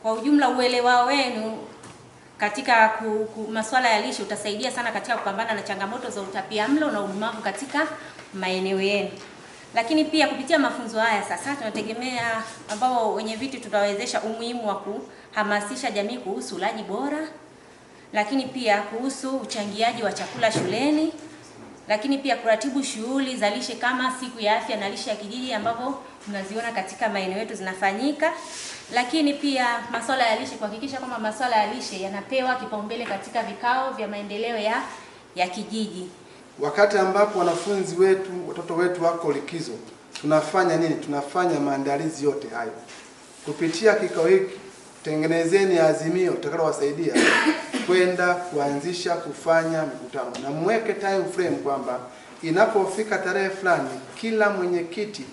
Kwa ujumla uelewa wenu katika masuala ya lishe utasaidia sana katika kupambana na changamoto za utapiamlo na udumavu katika maeneo yenu. Lakini pia kupitia mafunzo haya sasa tunategemea ambao wenye viti tutawezesha umuhimu wa kuhamasisha jamii kuhusu ulaji bora, lakini pia kuhusu uchangiaji wa chakula shuleni, lakini pia kuratibu shughuli za lishe kama siku ya afya na lishe ya kijiji ambapo tunaziona katika maeneo yetu zinafanyika. Lakini pia masuala ya lishe, kuhakikisha kwamba masuala ya lishe yanapewa kipaumbele katika vikao vya maendeleo ya kijiji. Wakati ambapo wanafunzi wetu, watoto wetu wako likizo, tunafanya nini? Tunafanya maandalizi yote hayo. Kupitia kikao hiki tengenezeni azimio litakalowasaidia kwenda kuanzisha kufanya mikutano, na mweke time frame kwamba inapofika tarehe fulani kila mwenyekiti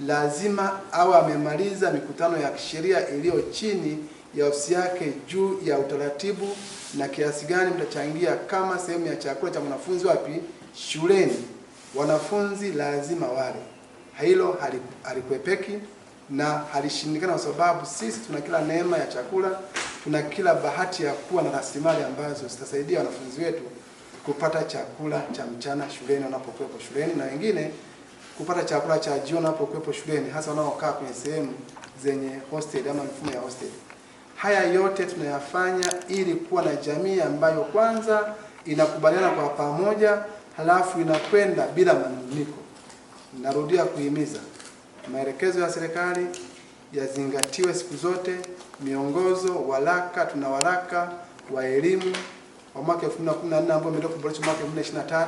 lazima awe amemaliza mikutano ya kisheria iliyo chini ya ofisi yake juu ya utaratibu na kiasi gani mtachangia kama sehemu ya chakula cha mwanafunzi wapi shuleni. Wanafunzi lazima wale. Hilo halikwepeki na halishindikana kwa sababu sisi tuna kila neema ya chakula, tuna kila bahati ya kuwa na rasilimali ambazo zitasaidia wanafunzi wetu kupata chakula cha mchana shuleni wanapokuwa shuleni, na wengine kupata chakula cha jioni wanapokuwa shuleni, hasa wanaokaa kwenye sehemu zenye hostel ama mfumo ya hostel. Haya yote tunayafanya ili kuwa na jamii ambayo kwanza inakubaliana kwa pamoja, halafu inakwenda bila manunguniko. Narudia kuhimiza maelekezo ya serikali yazingatiwe siku zote. Miongozo, waraka, tuna waraka wa elimu wa mwaka 2014 ambao umetoka kuboreshwa mwaka 2023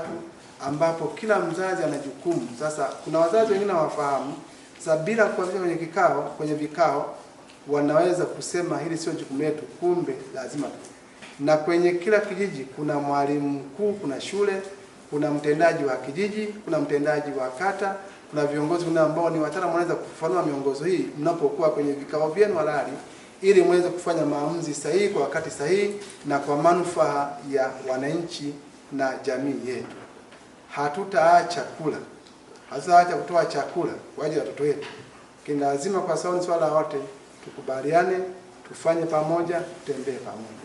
ambapo kila mzazi ana jukumu. Sasa kuna wazazi wengine hawafahamu. Sasa bila kuanzisha kwenye vikao wanaweza kusema hili sio jukumu letu, kumbe lazima. Na kwenye kila kijiji kuna mwalimu mkuu, kuna shule, kuna mtendaji wa kijiji, kuna mtendaji wa kata, kuna viongozi ambao ni wataalamu wanaweza kufafanua miongozo hii mnapokuwa kwenye vikao vyenu halali, ili muweze kufanya maamuzi sahihi kwa wakati sahihi na kwa manufaa ya wananchi na jamii yetu. Hatutaacha kula, hatutaacha kutoa chakula kwa ajili ya watoto wetu. Lazima kwa sababu ni swala wote tukubaliane, tufanye pamoja, tutembee pamoja.